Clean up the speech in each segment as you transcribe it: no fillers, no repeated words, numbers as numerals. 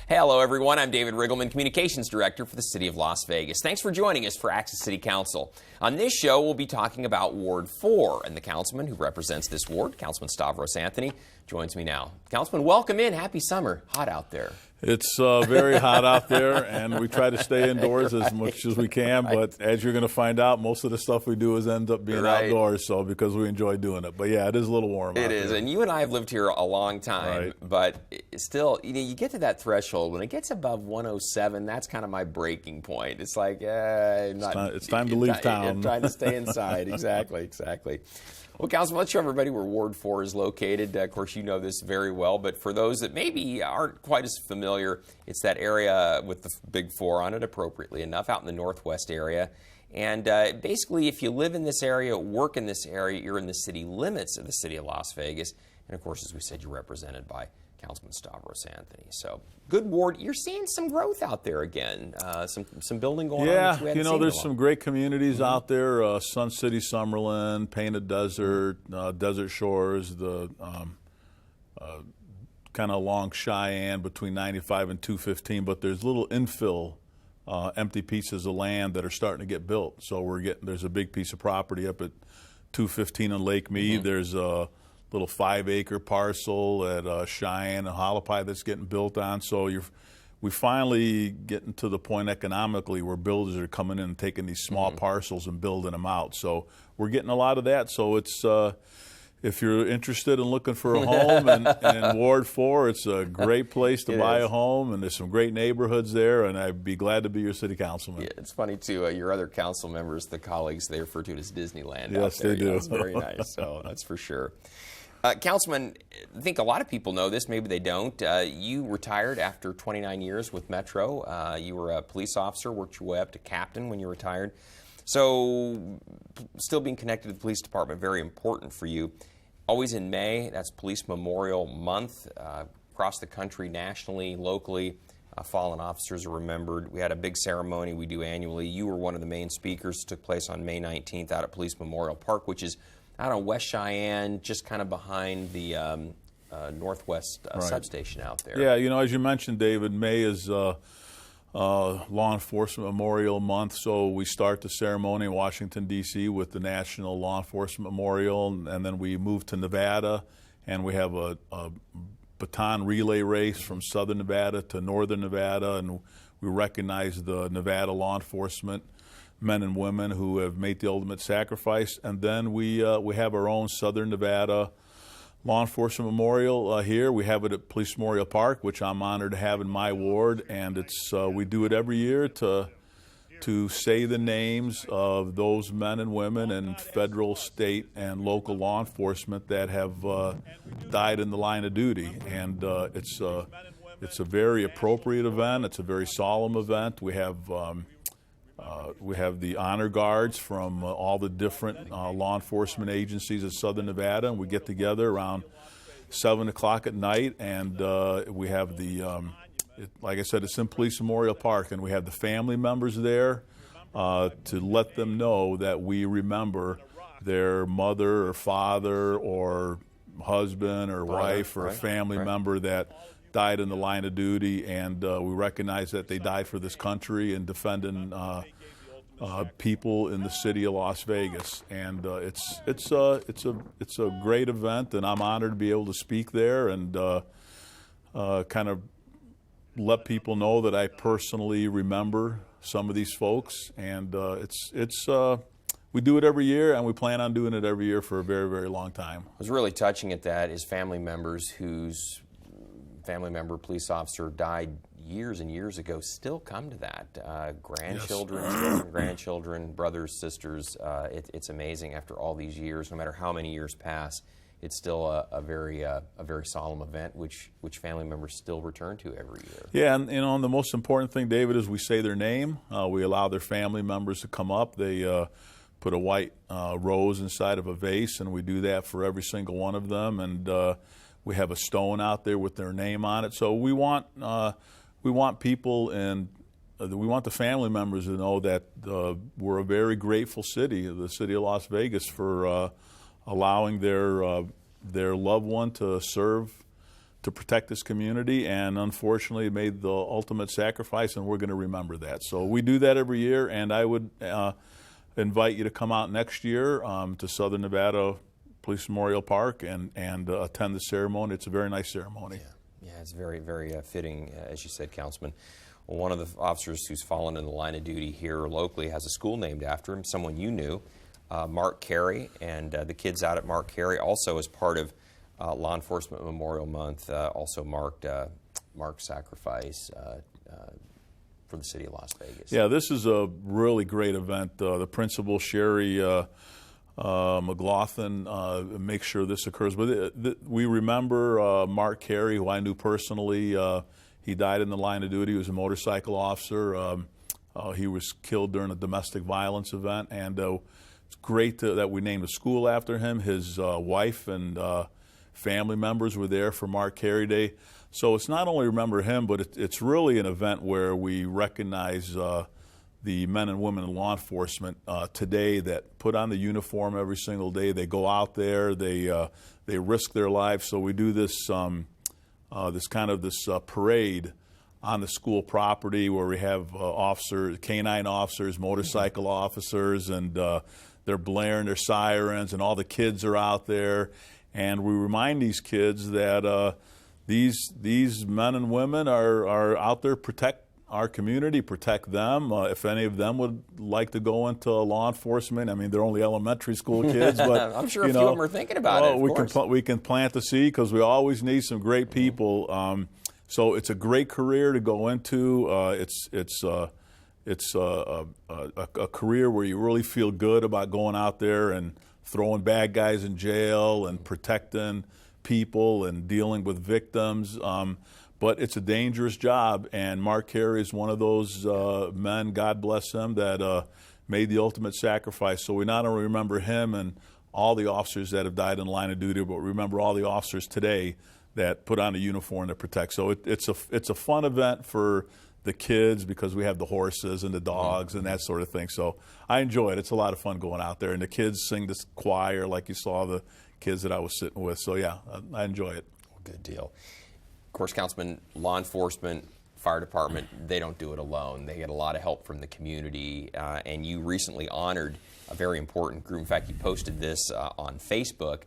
Hello, everyone. I'm David Riggleman, Communications Director for the City of Las Vegas. Thanks for joining us for Access City Council. On this show, we'll be talking about Ward 4, and the councilman who represents this ward, Councilman Stavros Anthony, joins me now. Councilman, welcome in. Happy summer. Hot out there. It's very hot out there, and we try to stay indoors as much as we can, but as you're going to find out, most of the stuff we do ends up being outdoors, so because we enjoy doing it. But yeah, it is a little warm out there. And you and I have lived here a long time, but still, you get to that threshold. When it gets above 107, that's kind of my breaking point. It's like, it's time to leave town. I'm trying to stay inside. Exactly. Well, Councilman, let's show everybody where Ward 4 is located. Of course, you know this very well, but for those that maybe aren't quite as familiar, it's that area with the big 4 on it, appropriately enough, out in the northwest area. And basically, if you live in this area, work in this area, you're in the city limits of the city of Las Vegas. And of course, as we said, you're represented by Councilman Stavros Anthony. So, good ward. You're seeing some growth out there again, some building going on. Yeah, you know, there's some great communities out there. Sun City, Cimarron, Painted Desert, Desert Shores, the kind of along Cheyenne between 95 and 215. But there's little infill empty pieces of land that are starting to get built. So there's a big piece of property up at 215 in Lake Mead. There's a little 5-acre parcel at Cheyenne and Hualapai that's getting built on. So we finally getting to the point economically where builders are coming in and taking these small parcels and building them out. So we're getting a lot of that. So it's if you're interested in looking for a home in Ward 4, it's a great place to buy a home, and there's some great neighborhoods there, and I'd be glad to be your city councilman. Yeah, it's funny, too. Your other council members, the colleagues, they refer to it as Disneyland. Yes, they do. It's very nice, so that's for sure. Councilman, I think a lot of people know this, maybe they don't. You retired after 29 years with Metro. You were a police officer, worked your way up to captain when you retired. So still being connected to the police department, very important for you. Always in May, that's Police Memorial Month. Across the country, nationally, locally, fallen officers are remembered. We had a big ceremony we do annually. You were one of the main speakers. It took place on May 19th out at Police Memorial Park, which is out on West Cheyenne, just kind of behind the Northwest substation out there. Yeah, you know, as you mentioned, David, May is Law Enforcement Memorial Month, so we start the ceremony in Washington, D.C. with the National Law Enforcement Memorial, and then we move to Nevada, and we have a baton relay race from southern Nevada to northern Nevada, and we recognize the Nevada law enforcement men and women who have made the ultimate sacrifice. And then we have our own Southern Nevada Law Enforcement Memorial here. We have it at Police Memorial Park, which I'm honored to have in my ward, and it's we do it every year to say the names of those men and women in federal, state, and local law enforcement that have died in the line of duty. And it's a very appropriate event. It's a very solemn event. We have the honor guards from all the different law enforcement agencies of Southern Nevada, and we get together around 7 o'clock at night, and we have like I said, it's in Police Memorial Park, and we have the family members there to let them know that we remember their mother or father or husband or wife or a family member that died in the line of duty, and we recognize that they died for this country and defending people in the city of Las Vegas. And it's a great event, and I'm honored to be able to speak there and kind of let people know that I personally remember some of these folks. And we do it every year, and we plan on doing it every year for a very, very long time. What was really touching at that is family members whose family member, police officer, died years and years ago still come to that. Grandchildren, children, grandchildren, brothers, sisters. It's amazing after all these years, no matter how many years pass, it's still a very solemn event which family members still return to every year. Yeah, and you know, the most important thing, David, is we say their name. We allow their family members to come up. They put a white rose inside of a vase, and we do that for every single one of them. And we have a stone out there with their name on it. So we want people and we want the family members to know that we're a very grateful city, the city of Las Vegas, for allowing their loved one to serve to protect this community, and unfortunately made the ultimate sacrifice, and we're going to remember that. So we do that every year, and I would invite you to come out next year to Southern Nevada Police Memorial Park and attend the ceremony. It's a very nice ceremony. Yeah, it's very, very fitting, as you said, Councilman. Well, one of the officers who's fallen in the line of duty here locally has a school named after him, someone you knew, Mark Carey, and the kids out at Mark Carey also as part of Law Enforcement Memorial Month also marked Mark's sacrifice for the city of Las Vegas. Yeah, this is a really great event. The principal, Sherry McLaughlin, makes sure this occurs. But we remember Mark Carey, who I knew personally. He died in the line of duty. He was a motorcycle officer. He was killed during a domestic violence event, and it's great that we named a school after him. His wife and family members were there for Mark Carey Day. So it's not only remember him, but it's really an event where we recognize the men and women in law enforcement today that put on the uniform every single day. They go out there, they risk their lives. So we do this this parade on the school property where we have canine officers, motorcycle officers, and they're blaring their sirens, and all the kids are out there. And we remind these kids that these men and women are out there to protect our community, protect them. If any of them would like to go into law enforcement, I mean, they're only elementary school kids, but I'm sure a few of them are thinking about it. We can plant the seed because we always need some great people. So it's a great career to go into. It's a career where you really feel good about going out there and throwing bad guys in jail and protecting people and dealing with victims. But it's a dangerous job, and Mark Carey is one of those men, God bless him, that made the ultimate sacrifice. So we not only remember him and all the officers that have died in the line of duty, but remember all the officers today that put on a uniform to protect. So it's a fun event for the kids because we have the horses and the dogs and that sort of thing. So I enjoy it. It's a lot of fun going out there, and the kids sing this choir like you saw the kids that I was sitting with. So yeah, I enjoy it. Good deal. Of course, Councilman, law enforcement, fire department, they don't do it alone. They get a lot of help from the community, and you recently honored a very important group. In fact, you posted this on Facebook.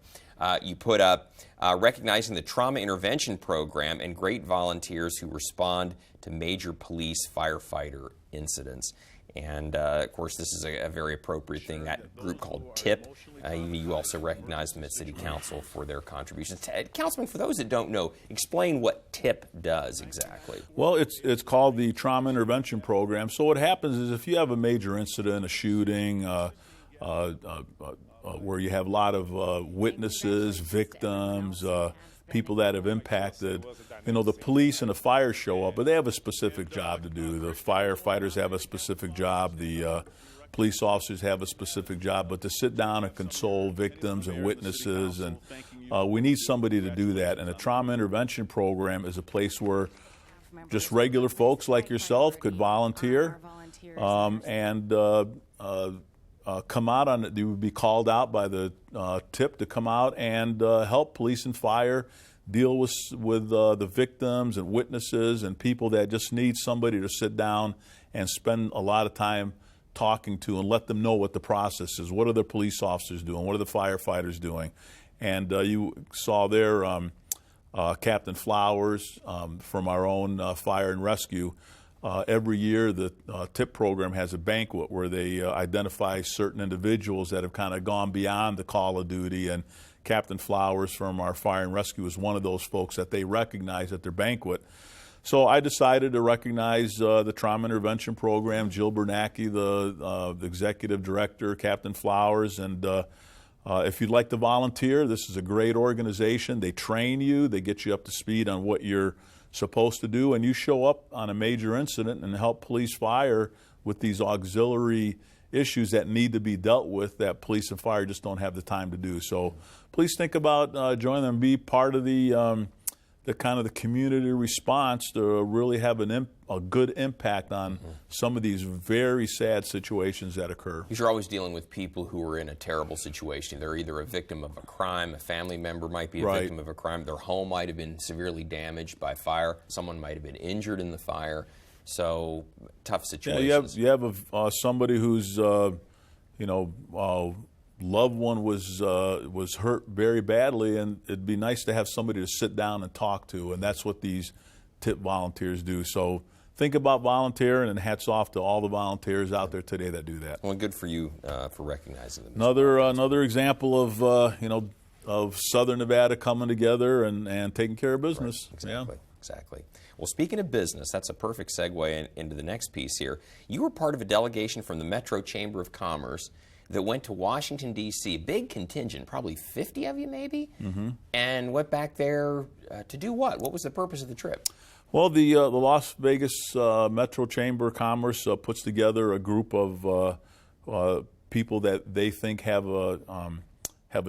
You put up recognizing the trauma intervention program and great volunteers who respond to major police firefighter incidents. And, of course, this is a very appropriate thing. That group called TIP, you also recognize them at City Council for their contributions. Councilman, for those that don't know, explain what TIP does exactly. Well, it's called the Trauma Intervention Program. So what happens is if you have a major incident, a shooting, where you have a lot of witnesses, victims, people that have impacted, the police and the fire show up, but they have a specific job to do. The firefighters have a specific job. The police officers have a specific job. But to sit down and console victims and witnesses, and we need somebody to do that. And the Trauma Intervention Program is a place where just regular folks like yourself could volunteer and come out on it. You would be called out by the TIP to come out and help police and fire deal with the victims and witnesses and people that just need somebody to sit down and spend a lot of time talking to and let them know what the process is. What are the police officers doing? What are the firefighters doing? And you saw there Captain Flowers from our own fire and rescue. Every year, the TIP program has a banquet where they identify certain individuals that have kind of gone beyond the call of duty, and Captain Flowers from our fire and rescue is one of those folks that they recognize at their banquet. So I decided to recognize the Trauma Intervention Program, Jill Bernacki, the executive director, Captain Flowers, and if you'd like to volunteer, this is a great organization. They train you, they get you up to speed on what you're supposed to do, and you show up on a major incident and help police fire with these auxiliary issues that need to be dealt with that police and fire just don't have the time to do. So please think about joining them, be part of the the community response to really have a good impact on some of these very sad situations that occur. Because you're always dealing with people who are in a terrible situation. They're either a victim of a crime, a family member might be a victim of a crime, their home might have been severely damaged by fire, someone might have been injured in the fire. So tough situations. Yeah, you have somebody who's loved one was hurt very badly, and it'd be nice to have somebody to sit down and talk to, and that's what these TIP volunteers do. So think about volunteering, and hats off to all the volunteers out there today that do that. Well, good for you for recognizing them. Another example of Southern Nevada coming together and taking care of business. Right. Exactly. Well, speaking of business, that's a perfect segue into the next piece here. You were part of a delegation from the Metro Chamber of Commerce that went to Washington, D.C., a big contingent, probably 50 of you maybe, and went back there to do what? What was the purpose of the trip? Well, the Las Vegas Metro Chamber of Commerce puts together a group of people that they think have a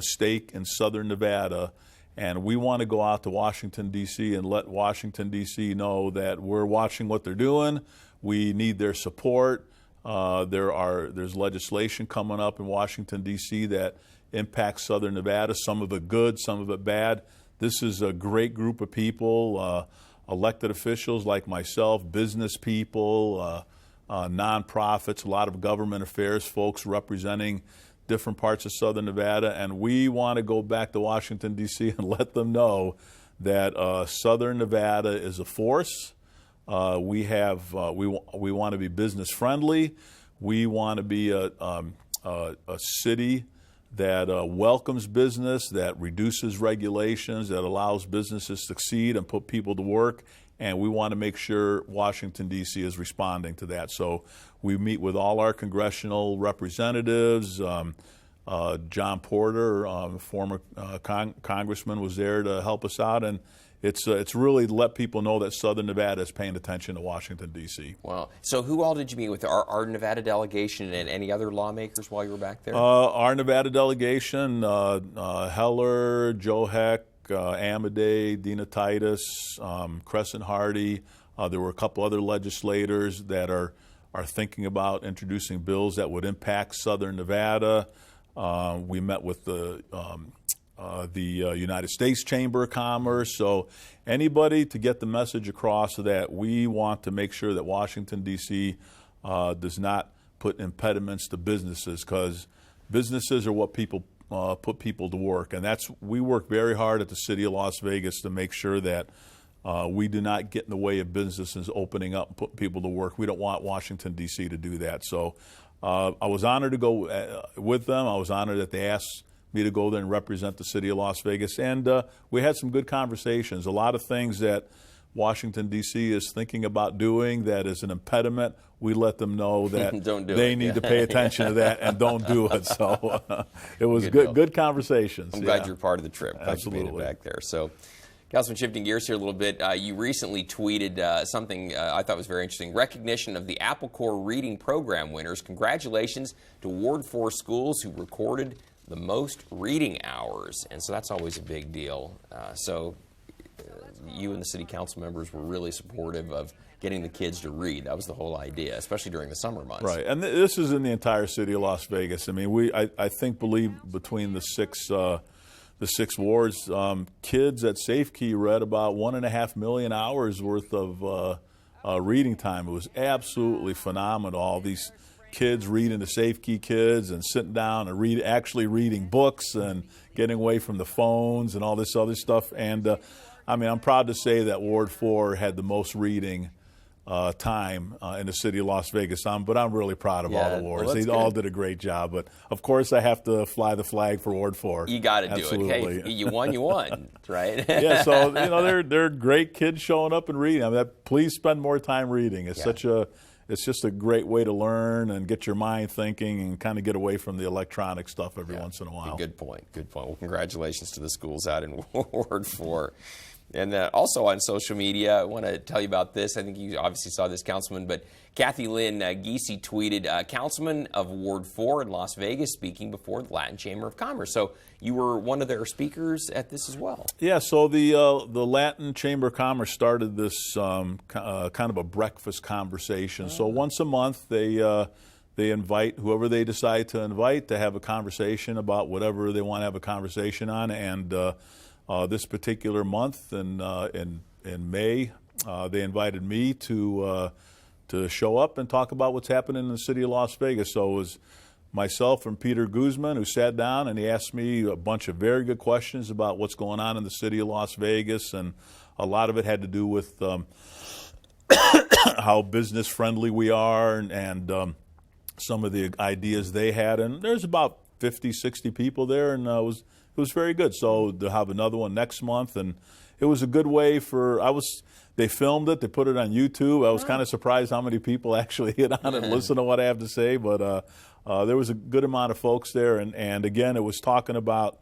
stake in Southern Nevada, and we want to go out to Washington, D.C. and let Washington, D.C. know that we're watching what they're doing. We need their support. There's legislation coming up in Washington, D.C. that impacts Southern Nevada, some of it good, some of it bad. This is a great group of people, elected officials like myself, business people, nonprofits, a lot of government affairs folks representing different parts of Southern Nevada, and we want to go back to Washington, D.C. and let them know that Southern Nevada is a force. We want to be business friendly. We want to be a city that welcomes business, that reduces regulations, that allows businesses to succeed and put people to work. And we want to make sure Washington, D.C. is responding to that. So we meet with all our congressional representatives. John Porter, former congressman, was there to help us out. And it's really to let people know that Southern Nevada is paying attention to Washington, D.C. Wow. So who all did you meet with? Our Nevada delegation and any other lawmakers while you were back there? Our Nevada delegation, Heller, Joe Heck, Amadei, Dina Titus, Crescent Hardy. There were a couple other legislators that are thinking about introducing bills that would impact Southern Nevada. We met with the United States Chamber of Commerce. So anybody to get the message across that we want to make sure that Washington, D.C. Does not put impediments to businesses, because businesses are what people put people to work. And we work very hard at the City of Las Vegas to make sure that we do not get in the way of businesses opening up and put people to work. We don't want Washington, D.C. to do that. So I was honored to go with them. I was honored that they asked me to go there and represent the City of Las Vegas. And we had some good conversations. A lot of things that Washington, D.C. is thinking about doing that is an impediment, we let them know that they need to pay attention to that and don't do it. So it was good conversations. I'm glad you're part of the trip. Absolutely. Glad you made it back there. So, Councilman, shifting gears here a little bit, you recently tweeted something I thought was very interesting. Recognition of the Apple Corps Reading Program winners. Congratulations to Ward 4 schools who recorded the most reading hours. And so that's always a big deal. You and the city council members were really supportive of getting the kids to read. That was the whole idea, especially during the summer months. Right, and this is in the entire city of Las Vegas. I mean, I believe between the six wards, kids at Safe Key read about 1.5 million hours worth of reading time. It was absolutely phenomenal. All these kids reading to Safe Key Kids and sitting down and actually reading books and getting away from the phones and all this other stuff. And I'm proud to say that Ward 4 had the most reading time in the city of Las Vegas. But I'm really proud of all the wards. Well, they all did a great job. But, of course, I have to fly the flag for Ward 4. You got to do it. Hey, you won, right? Yeah, so, they're great kids showing up and reading. Please spend more time reading. It's just a great way to learn and get your mind thinking and kind of get away from the electronic stuff every once in a while. Good point. Well, congratulations to the schools out in Ward 4. And also on social media, I want to tell you about this. I think you obviously saw this, Councilman, but Kathy Lynn Giese tweeted, Councilman of Ward 4 in Las Vegas speaking before the Latin Chamber of Commerce. So you were one of their speakers at this as well. Yeah, so the Latin Chamber of Commerce started this kind of a breakfast conversation. So once a month they invite whoever they decide to invite to have a conversation about whatever they want to have a conversation on. And this particular month in May, they invited me to show up and talk about what's happening in the city of Las Vegas. So it was myself and Peter Guzman who sat down, and he asked me a bunch of very good questions about what's going on in the city of Las Vegas, and a lot of it had to do with how business friendly we are and some of the ideas they had. And there's about 50, 60 people there, and it was very good. So they'll have another one next month, and it was a good way they filmed it, they put it on YouTube. I was kind of surprised how many people actually hit on it and listen to what I have to say, but there was a good amount of folks there, and again, it was talking about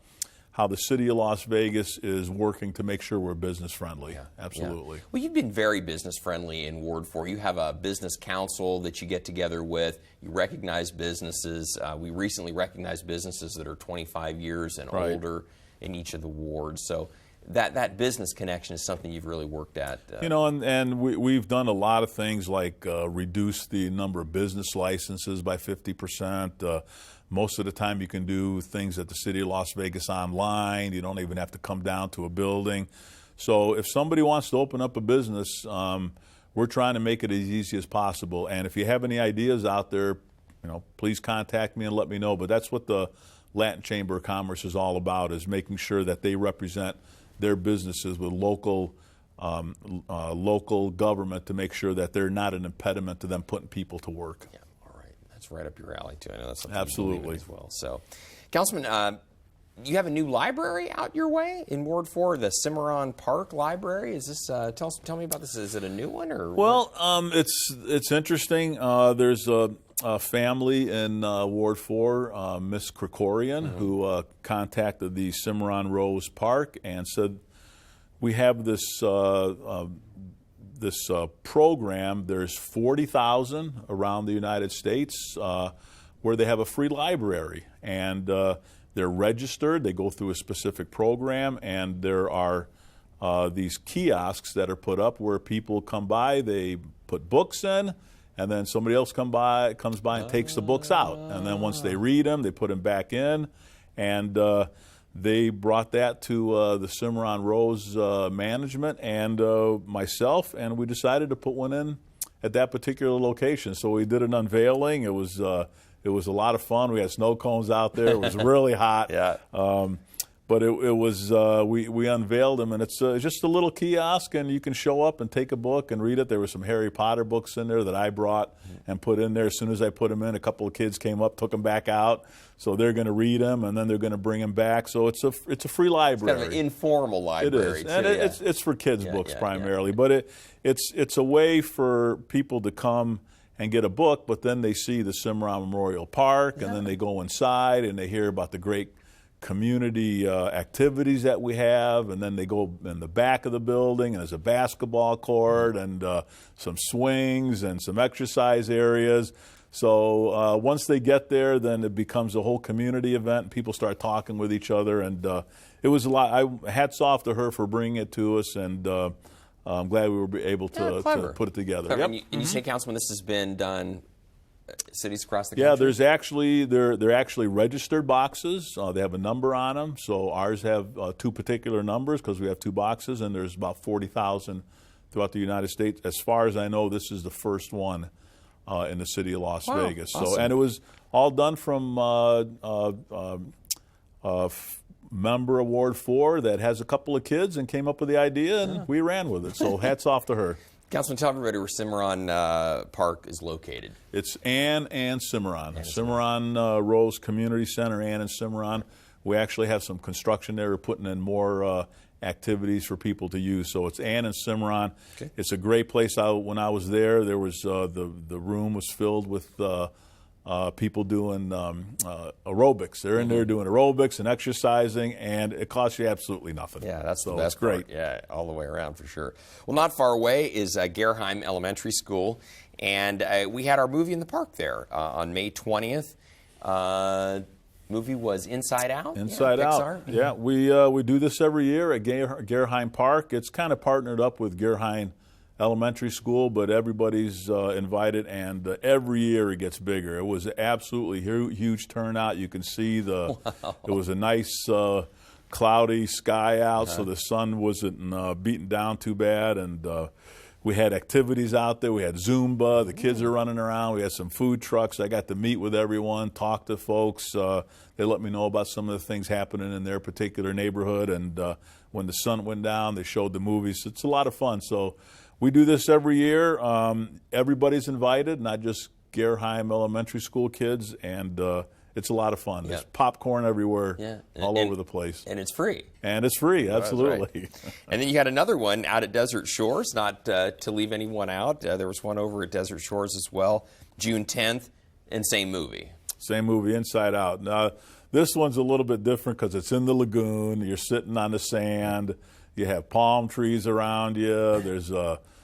how the city of Las Vegas is working to make sure we're business friendly. Yeah, absolutely. Yeah. Well, you've been very business friendly in Ward 4. You have a business council that you get together with. You recognize businesses. We recently recognized businesses that are 25 years and older in each of the wards. So that business connection is something you've really worked at. And we've done a lot of things like reduce the number of business licenses by 50%. Most of the time you can do things at the City of Las Vegas online. You don't even have to come down to a building. So if somebody wants to open up a business, we're trying to make it as easy as possible. And if you have any ideas out there, please contact me and let me know. But that's what the Latin Chamber of Commerce is all about, is making sure that they represent their businesses with local government to make sure that they're not an impediment to them putting people to work. Yeah. That's right up your alley, too. I know that's something absolutely you believe in as well. So, Councilman, you have a new library out your way in Ward 4, the Cimarron Park Library. Is this? Tell me about this. Is it a new one or? Well, it's interesting. There's a family in Ward 4, Miss Krikorian, who contacted the Cimarron Rose Park and said, we have this program. There's 40,000 around the United States where they have a free library, and they're registered. They go through a specific program, and there are these kiosks that are put up where people come by. They put books in, and then somebody else comes by and takes the books out. And then once they read them, they put them back in, and they brought that to the Cimarron Rose management and myself, and we decided to put one in at that particular location. So we did an unveiling. It was a lot of fun. We had snow cones out there. It was really hot. Yeah. But it was we unveiled them, and it's just a little kiosk, and you can show up and take a book and read it. There were some Harry Potter books in there that I brought and put in there. As soon as I put them in, a couple of kids came up, took them back out. So they're going to read them, and then they're going to bring them back. So it's a free library. It's kind of an informal library. It is, and it's for kids' books primarily. But it's a way for people to come and get a book, but then they see the Cimarron Memorial Park, and then they go inside and they hear about the great community activities that we have, and then they go in the back of the building, and there's a basketball court and some swings and some exercise areas. So once they get there, then it becomes a whole community event. People start talking with each other, and it was a lot. Hats off to her for bringing it to us, and I'm glad we were able to put it together. Yep. And you say, Councilman, this has been done cities across the country? Yeah, there's actually they're actually registered boxes. They have a number on them. So ours have two particular numbers because we have two boxes, and there's about 40,000 throughout the United States. As far as I know, this is the first one in the city of Las Vegas. Awesome. So, and it was all done from member of Ward 4 that has a couple of kids and came up with the idea, and we ran with it. So hats off to her. Councilman, tell everybody where Cimarron Park is located. It's Ann and Cimarron. Cimarron Rose Community Center, Ann and Cimarron. We actually have some construction there. We're putting in more activities for people to use. So it's Ann and Cimarron. Okay. It's a great place. When I was there was the room was filled with people doing aerobics. They're in there doing aerobics and exercising, and it costs you absolutely nothing. Yeah, that's so the best it's great. part. Yeah, all the way around for sure. Well, not far away is Gerheim Elementary School, and we had our movie in the park there on May 20th. Movie was Inside Out. Inside Out. Yeah, we do this every year at Gerheim Park. It's kind of partnered up with Gerheim Elementary School, but everybody's invited, and every year it gets bigger. It was absolutely huge turnout. You can see it was a nice cloudy sky out, so the sun wasn't beating down too bad, and we had activities out there. We had Zumba. The kids are running around. We had some food trucks. I got to meet with everyone, talk to folks. They let me know about some of the things happening in their particular neighborhood. And when the sun went down, they showed the movies. It's a lot of fun. So we do this every year. Everybody's invited, not just Gerheim Elementary School kids. And it's a lot of fun. There's popcorn everywhere, all over the place. And it's free. And it's free, absolutely. Right. And then you had another one out at Desert Shores, not to leave anyone out. There was one over at Desert Shores as well, June 10th, and same movie. Same movie, Inside Out. Now, this one's a little bit different because it's in the lagoon. You're sitting on the sand. You have palm trees around you.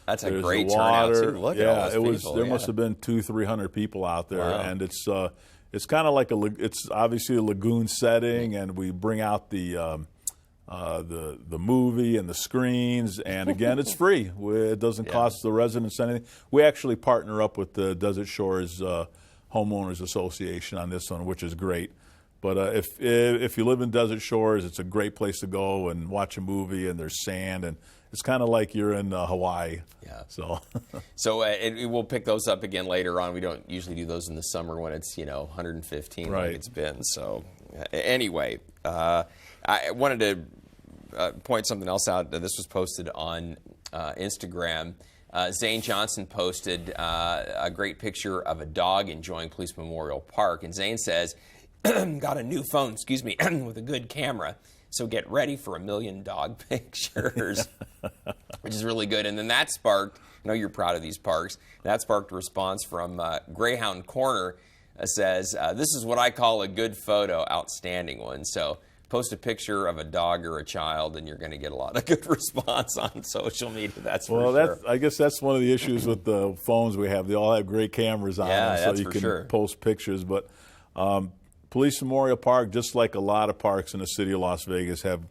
That's a great turnout, too. Look at all those people. There must have been 200-300 people out there, and it's kind of like it's obviously a lagoon setting, and we bring out the movie and the screens, and again, it's free. It doesn't cost the residents anything. We actually partner up with the Desert Shores Homeowners Association on this one, which is great. But if you live in Desert Shores, it's a great place to go and watch a movie, and there's sand, and it's kind of like you're in Hawaii. Yeah. So we'll pick those up again later on. We don't usually do those in the summer when it's 115 like it's been. So anyway, I wanted to point something else out. This was posted on Instagram. Zane Johnson posted a great picture of a dog enjoying Police Memorial Park, and Zane says, "Got a new phone, with a good camera. So get ready for 1 million dog pictures," which is really good. And then that sparked, I know you're proud of these parks, that sparked a response from Greyhound Corner. Says, "This is what I call a good photo, outstanding one." So post a picture of a dog or a child, and you're going to get a lot of good response on social media, that's for sure. I guess that's one of the issues with the phones we have. They all have great cameras on them, so you can post pictures. But Police Memorial Park, just like a lot of parks in the city of Las Vegas, have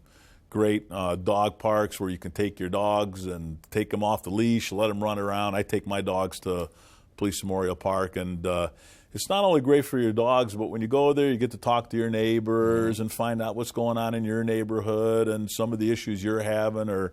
great dog parks where you can take your dogs and take them off the leash, let them run around. I take my dogs to Police Memorial Park, and it's not only great for your dogs, but when you go there, you get to talk to your neighbors and find out what's going on in your neighborhood and some of the issues you're having, or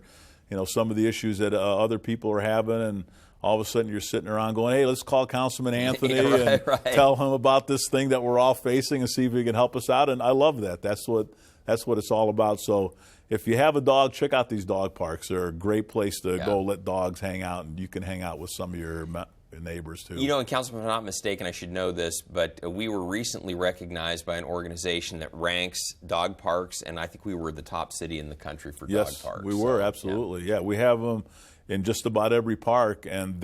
some of the issues that other people are having, and all of a sudden you're sitting around going, "Hey, let's call Councilman Anthony and tell him about this thing that we're all facing and see if he can help us out." And I love that. That's what it's all about. So if you have a dog, check out these dog parks. They're a great place to go let dogs hang out, and you can hang out with some of your neighbors too. And Councilman, if I'm not mistaken, I should know this, but we were recently recognized by an organization that ranks dog parks, and I think we were the top city in the country for dog parks. Yes, we were, absolutely. Yeah, we have them in just about every park, and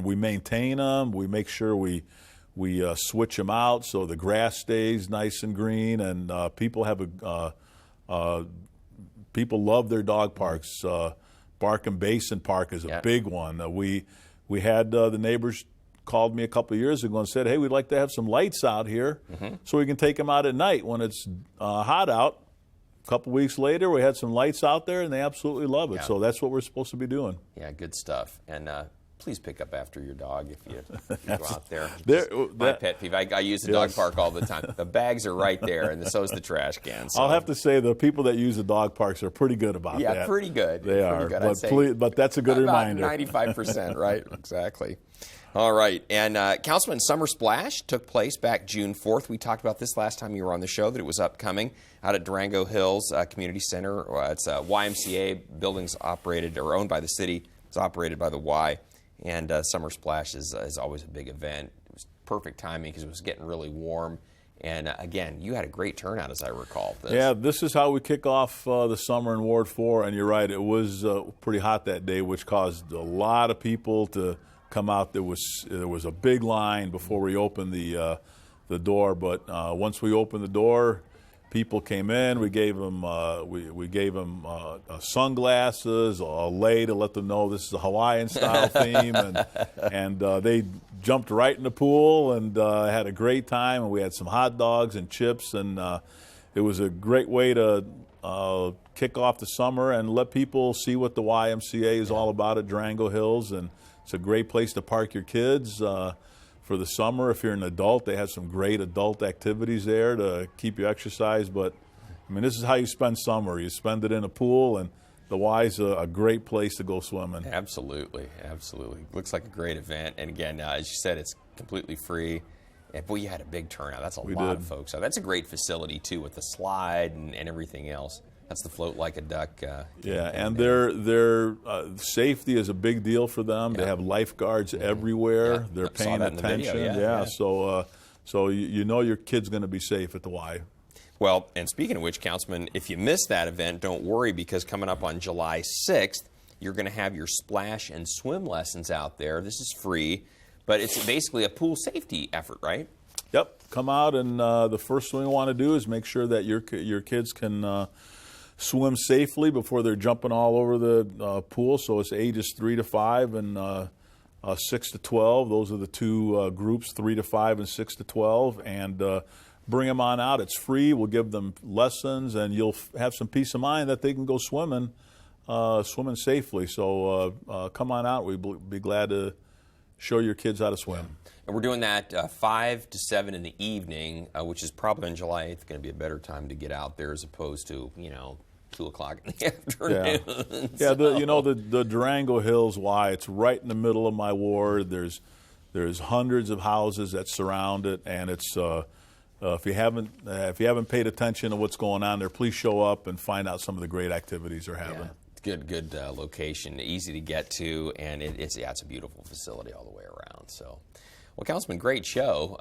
we maintain them. We make sure we switch them out so the grass stays nice and green, and people love their dog parks. Barkham Basin Park is a big one. We had the neighbors called me a couple of years ago and said, "Hey, we'd like to have some lights out here so we can take them out at night when it's hot out." A couple weeks later, we had some lights out there, and they absolutely love it. Yeah. So that's what we're supposed to be doing. Yeah, good stuff. And please pick up after your dog if you go out there. My pet peeve. I use the dog park all the time. The bags are right there, and so is the trash can. So. I'll have to say the people that use the dog parks are pretty good about that. Yeah, pretty good. They are. But that's a good reminder. 95%, right? Exactly. All right. And Councilman Summer Splash took place back June 4th. We talked about this last time you were on the show, that it was upcoming out at Durango Hills Community Center. It's a YMCA buildings operated or owned by the city. It's operated by the Y. And Summer Splash is always a big event. It was perfect timing because it was getting really warm. And again, you had a great turnout, as I recall. Yeah, this is how we kick off the summer in Ward 4. And you're right, it was pretty hot that day, which caused a lot of people to come out. There was a big line before we opened the door, but once we opened the door, people came in. We gave them sunglasses, a lei to let them know this is a Hawaiian style theme, and they jumped right in the pool and had a great time. And we had some hot dogs and chips, and it was a great way to kick off the summer and let people see what the YMCA is all about at Durango Hills. And it's a great place to park your kids for the summer. If you're an adult, they have some great adult activities there to keep you exercised. But, I mean, this is how you spend summer. You spend it in a pool, and the Y's a great place to go swimming. Absolutely, absolutely. Looks like a great event. And again, as you said, it's completely free. And boy, you had a big turnout. That's a lot of folks. So that's a great facility, too, with the slide and everything else. That's the float like a duck. And their safety is a big deal for them. They have lifeguards everywhere. They're paying attention. So you know your kid's going to be safe at the Y. Well, and speaking of which, Councilman, if you missed that event, don't worry, because coming up on July 6th, you're going to have your splash and swim lessons out there. This is free, but it's basically a pool safety effort, right? Yep. Come out, and the first thing we want to do is make sure that your kids can swim safely before they're jumping all over the pool. So it's ages 3 to 5 and 6 to 12. Those are the two groups, 3 to 5 and 6 to 12. And bring them on out. It's free. We'll give them lessons, and you'll have some peace of mind that they can go swimming safely. So come on out. We'd be glad to show your kids how to swim. And we're doing that 5 to 7 in the evening, which is probably on July 8th going to be a better time to get out there as opposed to, 2 o'clock in the afternoon. Yeah, the Durango Hills Y, it's right in the middle of my ward. There's hundreds of houses that surround it, and it's if you haven't paid attention to what's going on there, please show up and find out some of the great activities they're having. Yeah. Good location, easy to get to, and it's a beautiful facility all the way around. So. Well, Councilman, great show.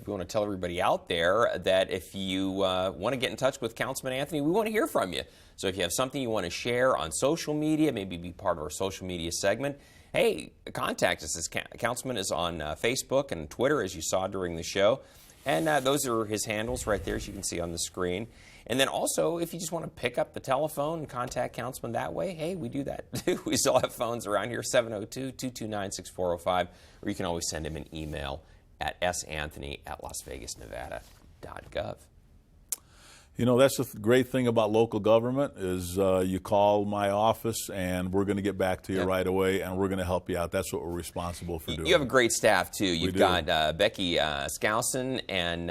We want to tell everybody out there that if you want to get in touch with Councilman Anthony, we want to hear from you. So if you have something you want to share on social media, maybe be part of our social media segment, hey, contact us. This Councilman is on Facebook and Twitter, as you saw during the show. And those are his handles right there, as you can see on the screen. And then also, if you just want to pick up the telephone and contact Councilman that way, hey, we do that too. We still have phones around here, 702-229-6405, or you can always send him an email at santhony@lasvegasnevada.gov. That's the great thing about local government is you call my office, and we're going to get back to you right away, and we're going to help you out. That's what we're responsible for doing. You have a great staff, too. You've got Becky Skousen and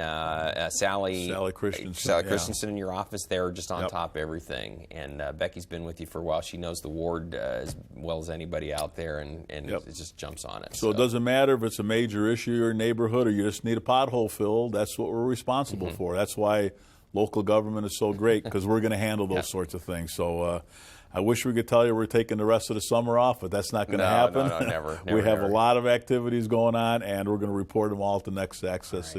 Sally Christensen in your office. They're just on top of everything. And Becky's been with you for a while. She knows the ward as well as anybody out there, and it just jumps on it. So it doesn't matter if it's a major issue in your neighborhood or you just need a pothole filled. That's what we're responsible for. That's why local government is so great, because we're going to handle those sorts of things. So I wish we could tell you we're taking the rest of the summer off, but that's not going to happen. No, never. We have a lot of activities going on, and we're going to report them all to next Access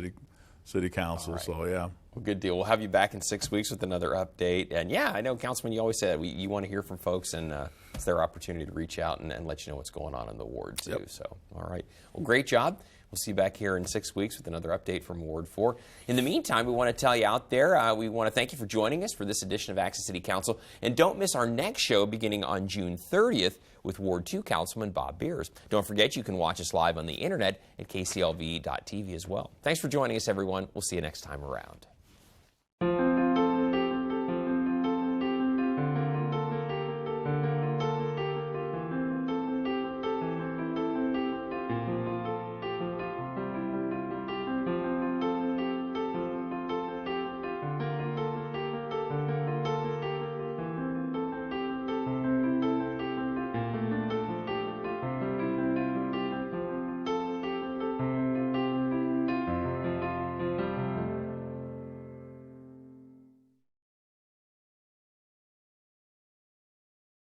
City Council. Right. So, yeah. Well, good deal. We'll have you back in 6 weeks with another update. And, I know, Councilman, you always said you want to hear from folks, and it's their opportunity to reach out and let you know what's going on in the ward, too. So, all right. Well, great job. We'll see you back here in 6 weeks with another update from Ward 4. In the meantime, we want to tell you out there, we want to thank you for joining us for this edition of Access City Council. And don't miss our next show beginning on June 30th with Ward 2 Councilman Bob Beers. Don't forget you can watch us live on the internet at kclv.tv as well. Thanks for joining us, everyone. We'll see you next time around.